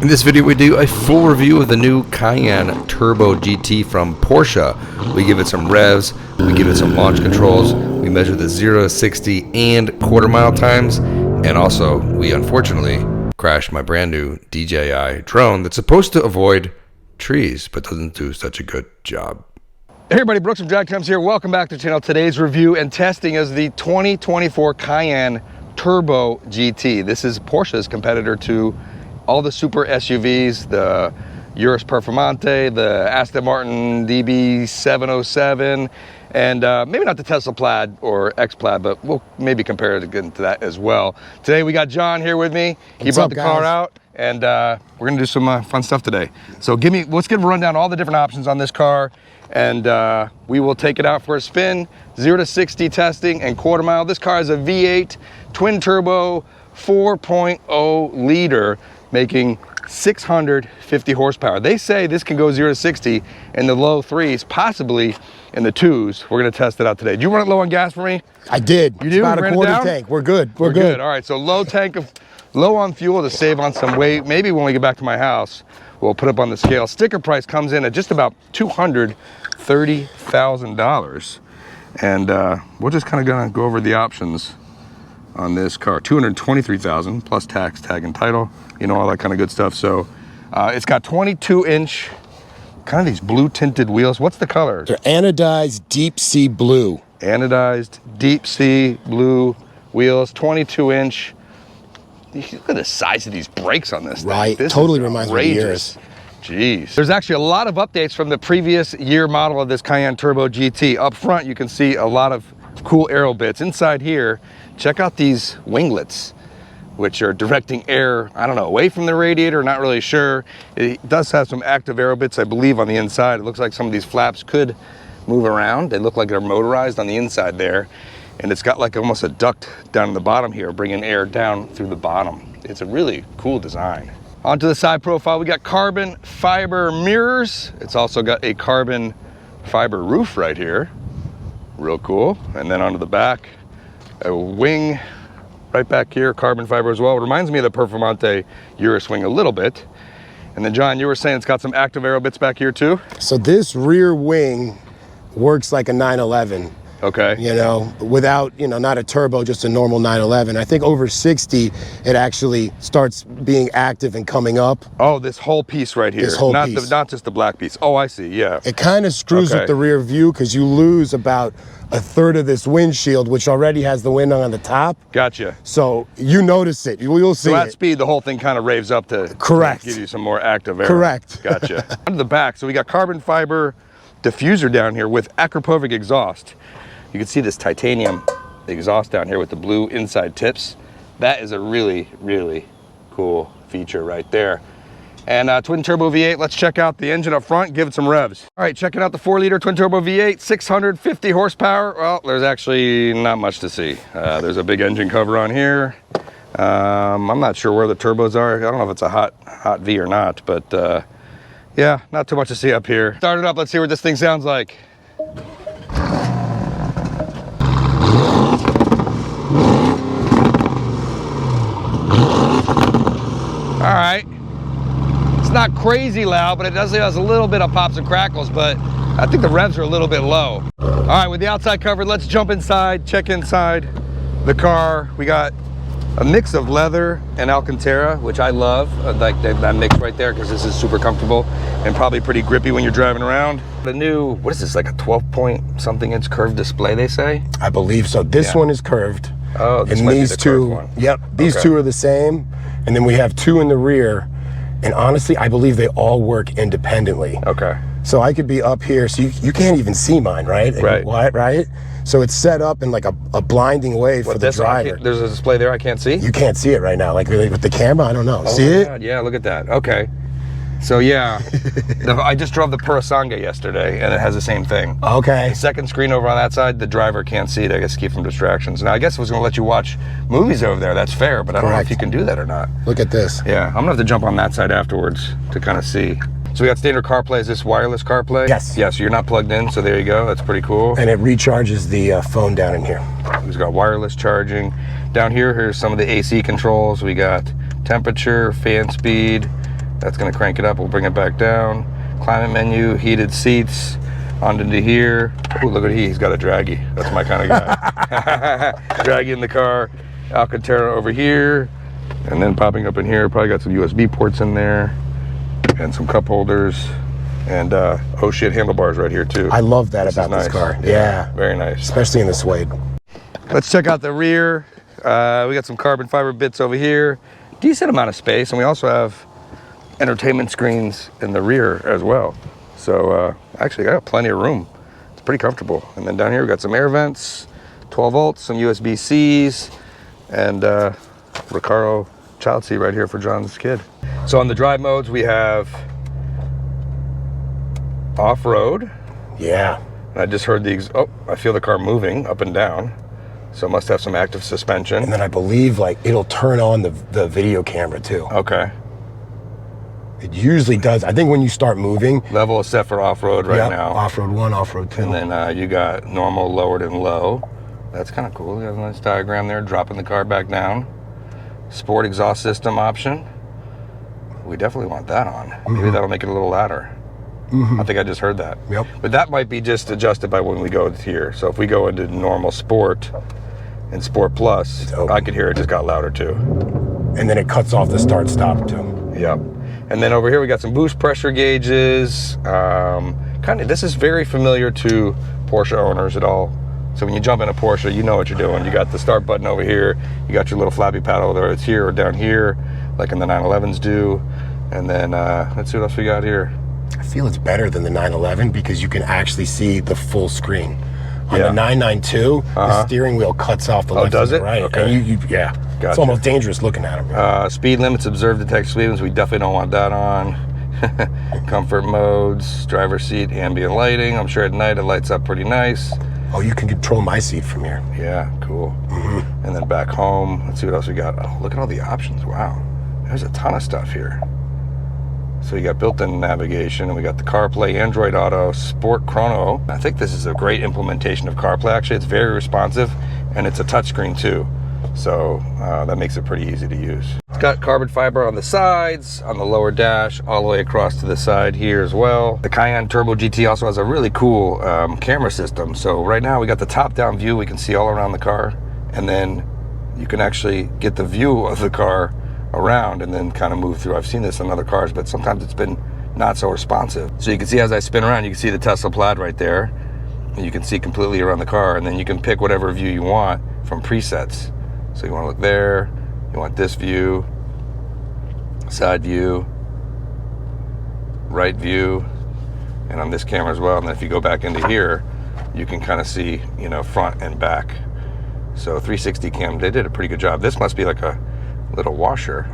In this video, we do a full review of the new Cayenne Turbo GT from Porsche. We give it some revs, we give it some launch controls, we measure the 0 to 60 and quarter mile times, and also, we unfortunately crashed my brand new DJI drone that's supposed to avoid trees, but doesn't do such a good job. Hey everybody, Brooks from DragCams here. Welcome back to the channel. Today's review and testing is the 2024 Cayenne Turbo GT. This is Porsche's competitor to all the super SUVs, the Urus Performante, the Aston Martin DB707, and maybe not the Tesla Plaid or X Plaid, but we'll maybe compare it again to that as well. Today we got John here with me. He brought the car out, and we're gonna do some fun stuff today. So let's give a rundown of all the different options on this car, and we will take it out for a spin, 0 to 60 testing and quarter mile. This car is a V8 twin turbo 4.0 liter, making 650 horsepower. They say this can go 0 to 60 in the low threes, possibly in the twos. We're gonna test it out today. Did you run it low on gas for me? I did. You do? About a quarter tank. We're good. We're good. All right, so low on fuel to save on some weight. Maybe when we get back to my house, we'll put up on the scale. Sticker price comes in at just about $230,000. And we're just kind of gonna go over the options on this car. $223,000 plus tax, tag, and title. You know, all that kind of good stuff. So it's got 22-inch, kind of these blue tinted wheels. What's the color? They're anodized deep sea blue. Anodized deep sea blue wheels, 22-inch. Look at the size of these brakes on this thing. Right, This totally is reminds me of outrageous. yours. Jeez. There's actually a lot of updates from the previous year model of this Cayenne Turbo GT. Up front, you can see a lot of cool aero bits. Inside here, check out these winglets, which are directing air, I don't know, away from the radiator, not really sure. It does have some active aero bits, I believe, on the inside. It looks like some of these flaps could move around. They look like they're motorized on the inside there. And it's got like almost a duct down in the bottom here, bringing air down through the bottom. It's a really cool design. Onto the side profile, we got carbon fiber mirrors. It's also got a carbon fiber roof right here. Real cool. And then onto the back, a wing right back here, carbon fiber as well. It reminds me of the Performante Urus wing a little bit. And then John, you were saying it's got some active aero bits back here too? So this rear wing works like a 911. Okay. You know, without, you know, not a turbo, just a normal 911. I think over 60, it actually starts being active and coming up. Oh, this whole piece right here. This whole piece. Not just the black piece. Oh, I see, yeah. It kind of screws with the rear view because you lose about a third of this windshield, which already has the wind on the top. Gotcha. So you notice it, you'll see it. So at speed, the whole thing kind of raves up to give you some more active air. Correct. Gotcha. Onto the back, so we got carbon fiber diffuser down here with Akrapovic exhaust. You can see this titanium exhaust down here with the blue inside tips. That is a really, really cool feature right there. And twin turbo V8, let's check out the engine up front, give it some revs. All right, checking out the 4-liter twin turbo V8, 650 horsepower. Well, there's actually not much to see. There's a big engine cover on here. I'm not sure where the turbos are. I don't know if it's a hot V or not, but yeah, not too much to see up here. Start it up, let's see what this thing sounds like. All right, it's not crazy loud, but it does has a little bit of pops and crackles, but I think the revs are a little bit low. All right, with the outside covered, let's jump inside, check inside the car. We got a mix of leather and Alcantara, which I love. Like that mix right there, because this is super comfortable and probably pretty grippy when you're driving around. The new, what is this, like a 12-point-something inch curved display, they say? I believe so. This one is curved. Oh, this and might these be the two, curved one. Yep, these two are the same. And then we have two in the rear. And honestly, I believe they all work independently. Okay. So I could be up here, so you can't even see mine, right? Right. Right? So it's set up in like a blinding way for the driver. There's a display there I can't see? You can't see it right now. Like with the camera, I don't know. Oh see it? God, yeah, look at that. Okay. So yeah, I just drove the Purasanga yesterday, and it has the same thing. Okay. The second screen over on that side, the driver can't see it, I guess, to keep from distractions. Now, I guess it was gonna let you watch movies over there, that's fair, but I don't know if you can do that or not. Look at this. Yeah, I'm gonna have to jump on that side afterwards to kind of see. So we got standard CarPlay. Is this wireless CarPlay? Yes. Yeah, so you're not plugged in, so there you go, that's pretty cool. And it recharges the phone down in here. We've got wireless charging. Down here, here's some of the AC controls. We got temperature, fan speed, That's going to crank it up. We'll bring it back down. Climate menu, heated seats, on into here. Oh, look at he's got a draggy. That's my kind of guy. Draggy in the car. Alcantara over here. And then popping up in here, probably got some USB ports in there. And some cup holders. And oh shit, handlebars right here too. I love that about this car. Yeah. Very nice. Especially in the suede. Let's check out the rear. We got some carbon fiber bits over here. Decent amount of space. And we also have entertainment screens in the rear as well. So actually I got plenty of room. It's pretty comfortable. And then down here we got some air vents, 12 volts, some USB-Cs, and Recaro child seat right here for John's kid. So on the drive modes we have off-road. Yeah. And I just heard oh, I feel the car moving up and down. So it must have some active suspension. And then I believe like it'll turn on the video camera too. Okay. It usually does. I think when you start moving. Level is set for off-road right now. Off-road 1, off-road 2. And then you got normal, lowered, and low. That's kind of cool. You got a nice diagram there, dropping the car back down. Sport exhaust system option. We definitely want that on. Maybe that'll make it a little louder. I think I just heard that. Yep. But that might be just adjusted by when we go here. So if we go into normal sport and sport plus, I could hear it just got louder too. And then it cuts off the start-stop too. Yep. And then over here we got some boost pressure gauges. This is very familiar to Porsche owners at all. So when you jump in a Porsche, you know what you're doing. You got the start button over here. You got your little flappy paddle, whether it's here or down here, like in the 911s do. And then let's see what else we got here. I feel it's better than the 911 because you can actually see the full screen. On the 992, the steering wheel cuts off the left does and it? the right. Okay. And yeah. Gotcha. It's almost dangerous looking at them. Speed limits, observe, detect speed limits. We definitely don't want that on. Comfort modes, driver's seat, ambient lighting. I'm sure at night it lights up pretty nice. Oh, you can control my seat from here. Yeah, cool. And then back home, let's see what else we got. Oh, look at all the options. Wow. There's a ton of stuff here. So you got built-in navigation, and we got the CarPlay, Android Auto, Sport Chrono. I think this is a great implementation of CarPlay. Actually, it's very responsive, and it's a touchscreen too. So that makes it pretty easy to use. It's got carbon fiber on the sides, on the lower dash, all the way across to the side here as well. The Cayenne Turbo GT also has a really cool camera system. So right now we got the top-down view. We can see all around the car, and then you can actually get the view of the car around and then kind of move through. I've seen this on other cars, but sometimes it's been not so responsive. So you can see as I spin around, you can see the Tesla Plaid right there. And you can see completely around the car, and then you can pick whatever view you want from presets. So you want to look there, you want this view, side view, right view, and on this camera as well. And then if you go back into here, you can kind of see, you know, front and back. So 360 cam, they did a pretty good job. This must be like a little washer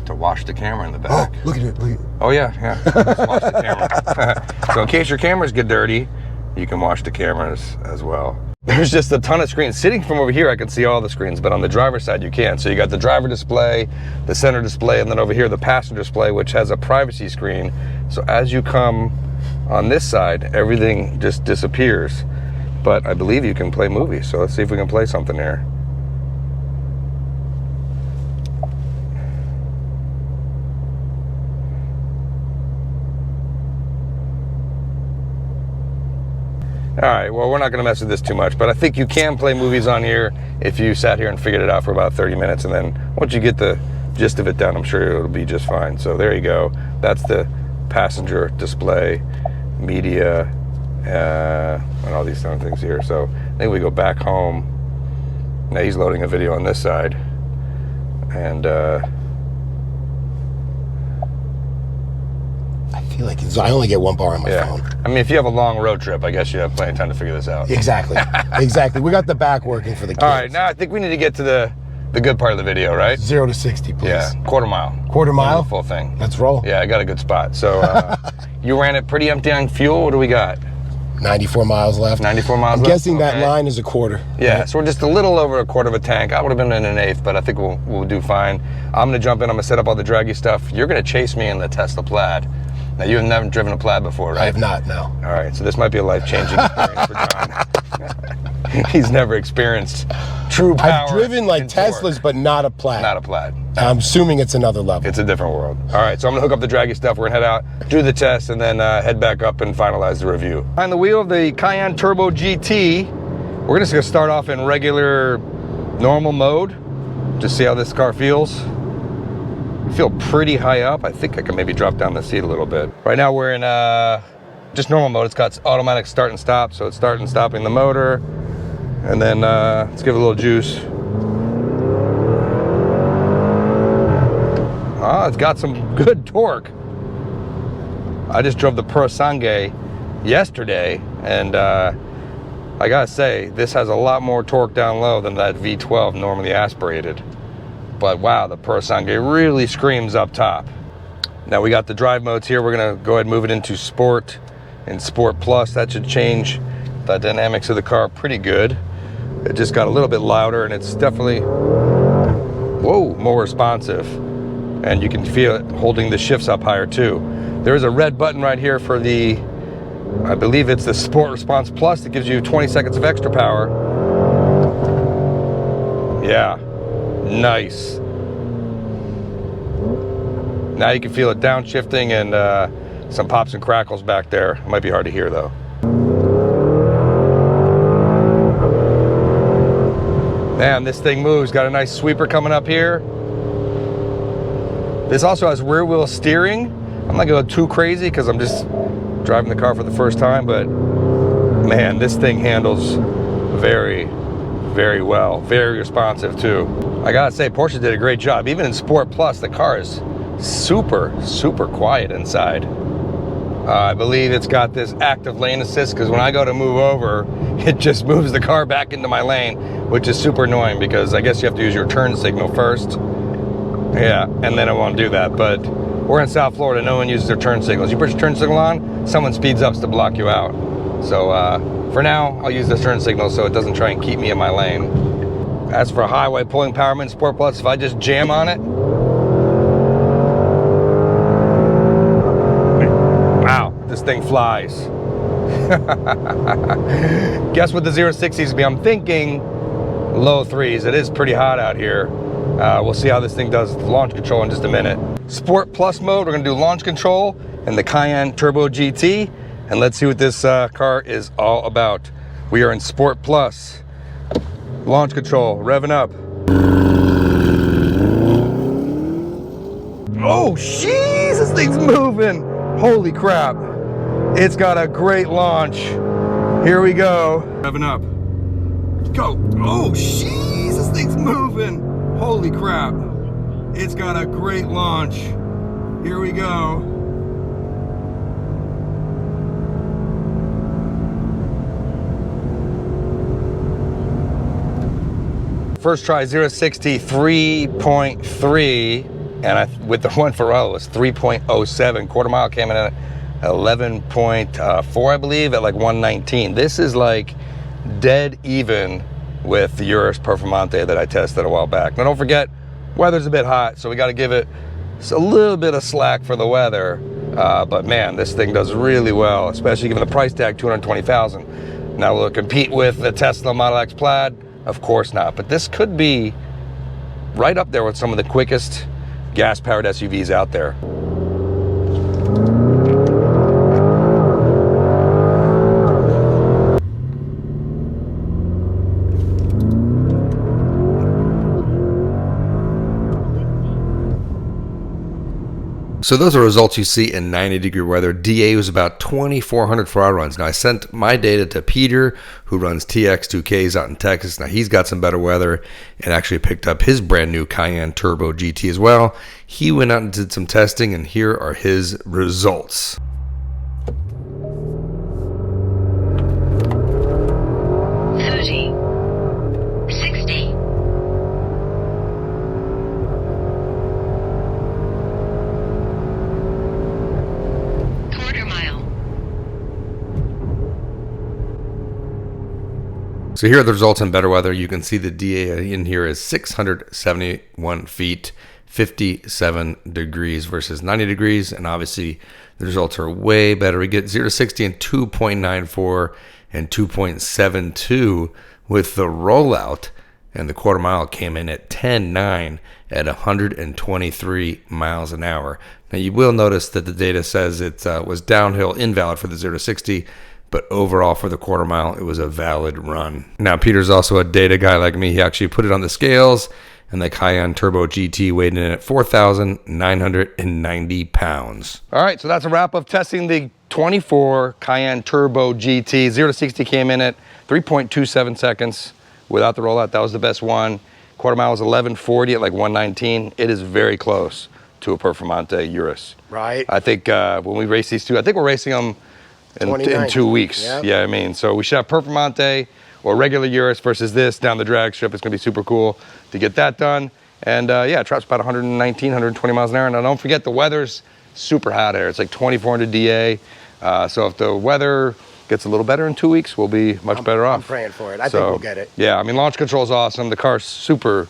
to wash the camera in the back. Oh, look at it. Look at it. Oh yeah. Just wash the camera. So in case your cameras get dirty, you can wash the cameras as well. There's just a ton of screens. Sitting from over here, I can see all the screens, but on the driver's side, you can't. So you got the driver display, the center display, and then over here, the passenger display, which has a privacy screen. So as you come on this side, everything just disappears. But I believe you can play movies. So let's see if we can play something here. All right, well, we're not gonna mess with this too much, but I think you can play movies on here if you sat here and figured it out for about 30 minutes, and then once you get the gist of it down, I'm sure it'll be just fine. So there you go. That's the passenger display, media, and all these different things here. So I think we go back home. Now he's loading a video on this side, and I feel like I only get one bar on my phone. I mean, if you have a long road trip, I guess you have plenty of time to figure this out. Exactly. Exactly. We got the back working for the kids. All right, now I think we need to get to the good part of the video, right? 0 to 60, please. Yeah, quarter mile. Quarter mile? The full thing. Let's roll. Yeah, I got a good spot. So you ran it pretty empty on fuel. What do we got? 94 miles left. 94 miles I'm left? guessing that line is a quarter. Yeah, so we're just a little over a quarter of a tank. I would have been in an eighth, but I think we'll do fine. I'm gonna jump in, I'm gonna set up all the draggy stuff. You're gonna chase me in the Tesla Plaid. Now, you have never driven a Plaid before, right? I have not, no. All right, so this might be a life-changing experience for John. He's never experienced true power. I've driven like and torque. Teslas, but not a Plaid. Not a Plaid. I'm assuming it's another level. It's a different world. All right, so I'm gonna hook up the draggy stuff. We're gonna head out, do the test, and then head back up and finalize the review. Behind the wheel of the Cayenne Turbo GT, we're just gonna start off in regular, normal mode. Just see how this car feels. I feel pretty high up. I think I can maybe drop down the seat a little bit. Right now we're in just normal mode. It's got automatic start and stop, so it's starting and stopping the motor. And then let's give it a little juice. Oh, it's got some good torque. I just drove the Purosangue yesterday, and I gotta say, this has a lot more torque down low than that V12 normally aspirated. But wow, the Purosangue really screams up top. Now we got the drive modes here. We're gonna go ahead and move it into Sport and Sport Plus. That should change the dynamics of the car pretty good. It just got a little bit louder, and it's definitely, whoa, more responsive. And you can feel it holding the shifts up higher too. There is a red button right here for the, I believe it's the Sport Response Plus that gives you 20 seconds of extra power. Yeah, nice. Now you can feel it downshifting and some pops and crackles back there. It might be hard to hear though. Man, this thing moves. Got a nice sweeper coming up here. This also has rear wheel steering. I'm not going too crazy because I'm just driving the car for the first time, but man, this thing handles very, very well. Very responsive too. I gotta say, Porsche did a great job. Even in Sport Plus, the car is super, super quiet inside. I believe it's got this active lane assist, because when I go to move over, it just moves the car back into my lane, which is super annoying because I guess you have to use your turn signal first. Yeah, and then it won't do that. But we're in South Florida, no one uses their turn signals. You put your turn signal on, someone speeds up to block you out. So for now, I'll use the turn signal so it doesn't try and keep me in my lane. As for highway pulling power in Sport Plus, if I just jam on it, wow, this thing flies. Guess what the 0-60s be? I'm thinking low 3s. It is pretty hot out here. We'll see how this thing does with launch control in just a minute. Sport Plus mode, we're gonna do launch control and the Cayenne Turbo GT, and let's see what this car is all about. We are in Sport Plus. Launch control, revving up. Oh, jeez, this thing's moving. Holy crap. It's got a great launch. Here we go. Revving up. Go. Oh, jeez, this thing's moving. Holy crap. It's got a great launch. Here we go. First try, 0-60, 3.3, and with the one for it was 3.07. Quarter mile came in at 11.4, I believe, at like 119. This is like dead even with the Urus Performante that I tested a while back. Now don't forget, weather's a bit hot, so we got to give it a little bit of slack for the weather. But man, this thing does really well, especially given the price tag, $220,000. Now will it compete with the Tesla Model X Plaid? Of course not, but this could be right up there with some of the quickest gas-powered SUVs out there. So those are results you see in 90-degree weather. DA was about 2,400 for our runs. Now I sent my data to Peter, who runs TX2Ks out in Texas. Now he's got some better weather and actually picked up his brand new Cayenne Turbo GT as well. He went out and did some testing, and here are his results. So here are the results in better weather. You can see the DA in here is 671 feet, 57 degrees versus 90 degrees. And obviously the results are way better. We get 0-60 in 2.94 and 2.72 with the rollout And the quarter mile came in at 10.9 at 123 miles an hour. Now you will notice that the data says it was downhill invalid for the 0 to 60, but overall for the quarter mile, it was a valid run. Now Peter's also a data guy like me. He actually put it on the scales, and the Cayenne Turbo GT weighed in at 4,990 pounds. All right, so that's a wrap of testing the 24 Cayenne Turbo GT. 0 to 60 came in at 3.27 seconds without the rollout. That was the best one. Quarter mile was 11:40 at like 119. It is very close to a Performante Urus. Right. I think when we race these two, I think we're racing them in 2 weeks. Yep. Yeah, I mean, so we should have Performante or regular Urus versus this down the drag strip. It's gonna be super cool to get that done. And yeah, it drops about 119, 120 miles an hour. Now don't forget the weather's super hot air. It's like 2,400 DA. So if the weather gets a little better in 2 weeks, we'll be much better off. I'm praying for it. I think we'll get it. Yeah, I mean, launch control is awesome. The car's super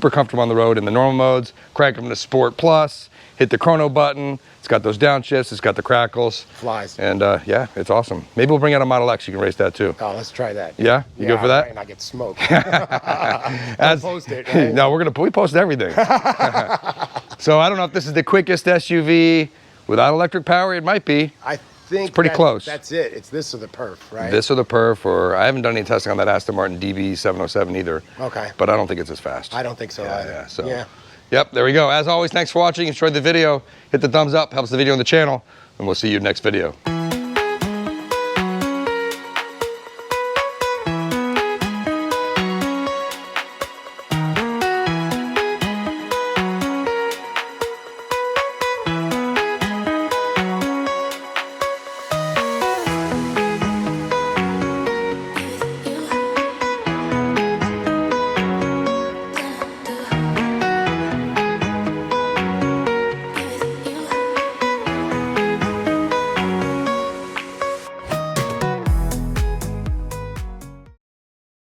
comfortable on the road in the normal modes. Crank them to Sport Plus, hit the chrono button. It's got those downshifts, it's got the crackles. Flies. And yeah, it's awesome. Maybe we'll bring out a Model X, you can race that too. Oh, let's try that. Yeah? You go for that? Right, and I get smoked. I'll post it, right? No, we post everything. So I don't know if this is the quickest SUV without electric power. It might be. I think it's pretty close. That's it. It's this or the Perf, right? This or the Perf, or I haven't done any testing on that Aston Martin DB707 either. Okay. But I don't think it's as fast. I don't think so either. Yeah, so. Yeah. Yep, there we go. As always, thanks for watching. Enjoyed the video. Hit the thumbs up, helps the video on the channel, and we'll see you next video.